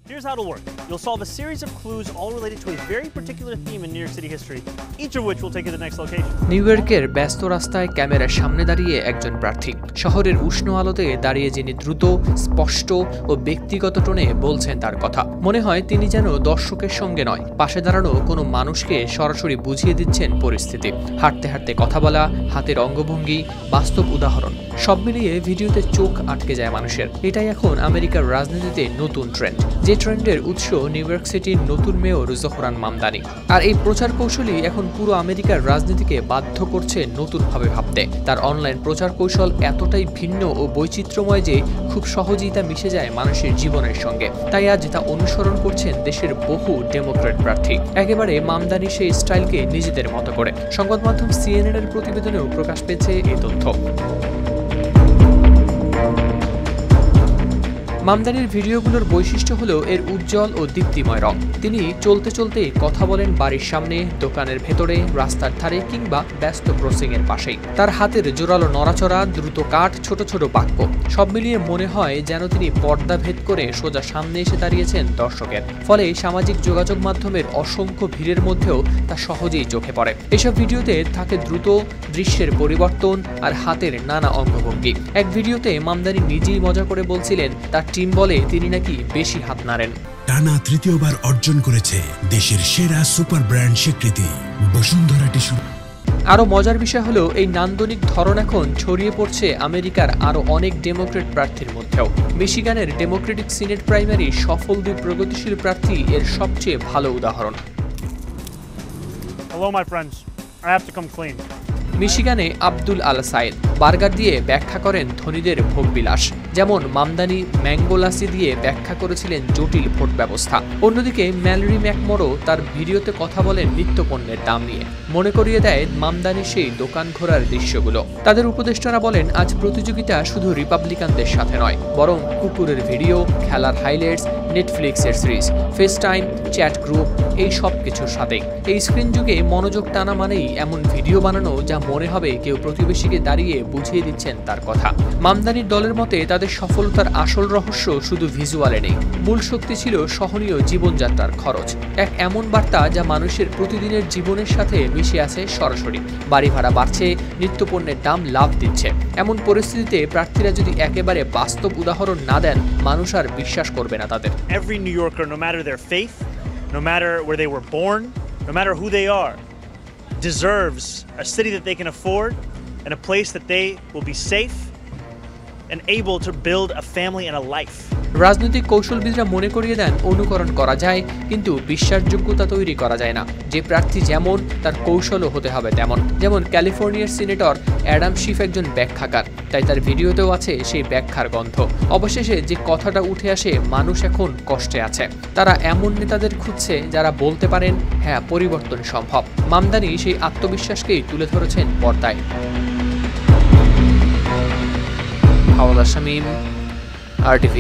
Here's how it'll work. You'll solve a series of clues all related to a very particular theme in New York City history, each of which will take you to the next location. New ইয়র্কের ব্যস্ত রাস্তায় ক্যামেরার সামনে দাঁড়িয়ে একজন প্রার্থী। শহরের উষ্ণ আলোতে দাঁড়িয়ে যিনি দ্রুত, স্পষ্ট ও ব্যক্তিগত টোনে বলছেন তার কথা। মনে হয় তিনি যেন দর্শকের সঙ্গে নয়, পাশে দাঁড়ানো কোনো মানুষকে সরাসরি বুঝিয়ে দিচ্ছেন পরিস্থিতি। হাঁটতে হাঁটতে কথা বলা, হাতের অঙ্গভঙ্গি, বাস্তব উদাহরণ সব মিলিয়ে ভিডিওতে চোখ আটকে যায় মানুষের। এটাই এখন আমেরিকার রাজনীতিতে নতুন ট্রেন্ড, যে ট্রেন্ডের উৎস নিউ ইয়র্ক সিটির নতুন মেয়র জোহরান মামদানি। আর এই প্রচার কৌশলই এখন পুরো আমেরিকার রাজনীতিকে বাধ্য করছে নতুনভাবে ভাবতে। তার অনলাইন প্রচার কৌশল এতটাই ভিন্ন ও বৈচিত্র্যময় যে খুব সহজেই তা মিশে যায় মানুষের জীবনের সঙ্গে। তাই আজ তা অনুসরণ করছেন দেশের বহু ডেমোক্রেট প্রার্থী, একেবারে মামদানি সেই স্টাইলকে নিজেদের মতো করে। সংবাদ মাধ্যম CNN এর প্রতিবেদনেও প্রকাশ পেয়েছে এই তথ্য। মামদানির ভিডিওগুলোর বৈশিষ্ট্য হলো এর উজ্জ্বল ও দীপ্তিময় রং। তিনি চলতে চলতে কথা বলেন বাড়ির সামনে, দোকানের ভেতরে, রাস্তার ধারে কিংবা ব্যস্ত ক্রসিংয়ের পাশেই। তার হাতের জোরালো নড়াচড়া, দ্রুত কাট, ছোট ছোট বাক্য সব মিলিয়ে মনে হয় যেন তিনি পর্দা ভেদ করে সোজা সামনে এসে দাঁড়িয়েছেন দর্শকের। ফলে সামাজিক যোগাযোগ মাধ্যমের অসংখ্য ভিড়ের মধ্যেও তা সহজেই চোখে পড়ে। এসব ভিডিওতে থাকে দ্রুত দৃশ্যের পরিবর্তন আর হাতের নানা অঙ্গভঙ্গি। এক ভিডিওতে মামদানি নিজেই মজা করে বলছিলেন তার টিম বলে তিনি নাকি বেশি হাত নাড়েন। টানা তৃতীয়বার অর্জন করেছে দেশের সেরা সুপার ব্র্যান্ড স্বীকৃতি বসুন্ধরা টিস্যু। আরও মজার বিষয় হলো এই নান্দনিক ধরন এখন ছড়িয়ে পড়ছে আমেরিকার আরও অনেক ডেমোক্রেট প্রার্থীর মধ্যেও। মিশিগানের ডেমোক্রেটিক সিনেট প্রাইমারি সফল দুই প্রগতিশীল প্রার্থী এর সবচেয়ে ভালো উদাহরণ। Hello my friends. I have to come clean. মিশিগানে আব্দুল আল সাইদ বার্গার দিয়ে ব্যাখ্যা করেন ধনীদের ভোগবিলাস, যেমন মামদানি ম্যাঙ্গোলাসি দিয়ে ব্যাখ্যা করেছিলেন জটিল ভোট ব্যবস্থা। অন্যদিকে ম্যালরি ম্যাকমোরো তার ভিডিওতে কথা বলেন নিত্যপণ্যের দাম নিয়ে, মনে করিয়ে দেয় মামদানি সেই দোকান ঘোরার দৃশ্যগুলো। তাদের উপদেষ্টারা বলেন আজ প্রতিযোগিতা শুধু রিপাবলিকানদের সাথে নয়, বরং কুকুরের ভিডিও, খেলার হাইলাইটস, নেটফ্লিক্সের series, FaceTime, chat group এই সব কিছুর সাথে। এই স্ক্রিন যুগে মনোযোগ টানা মানেই এমন ভিডিও বানানো যা মনে হবে কেউ প্রতিবেশীকে দাঁড়িয়ে বুঝিয়ে দিচ্ছেন তার কথা। মামদানির দলের মতে তাদের সফলতার আসল রহস্য শুধু ভিজুয়ালে নেই, মূল শক্তি ছিল সহনীয় জীবনযাত্রার খরচ। এক এমন বার্তা যা মানুষের প্রতিদিনের জীবনের সাথে মিশে আছে সরাসরি। বাড়ি ভাড়া বাড়ছে, নিত্যপণ্যের দাম লাভ দিচ্ছে। এমন পরিস্থিতিতে প্রার্থীরা যদি একেবারে বাস্তব উদাহরণ না দেন, মানুষ আর বিশ্বাস করবে না তাদের। Every New Yorker, no matter their faith, no matter where they were born, no matter who they are, deserves a city that they can afford and a place that they will be safe and able to build a family and a life. রাজনৈতিক কৌশলবিদরা মনে করিয়ে দেন অনুকরণ করা যায়, কিন্তু বিশ্বাসযোগ্যতা তৈরি করা যায় না। যে প্রার্থী যেমন, তার কৌশলও হতে হবে তেমন। যেমন ক্যালিফোর্নিয়ার সিনেটর অ্যাডাম শিফ একজন ব্যাখ্যাকার, তাই তার ভিডিওতেও আছে সেই ব্যাখ্যার গন্ধ। অবশেষে যে কথাটা উঠে আসে, মানুষ এখন কষ্টে আছে। তারা এমন নেতাদের খুঁজছে যারা বলতে পারেন হ্যাঁ, পরিবর্তন সম্ভব। মামদানি সেই আত্মবিশ্বাসকেই তুলে ধরেছেন পর্দায়। হাওলাদার শামীম, RTV।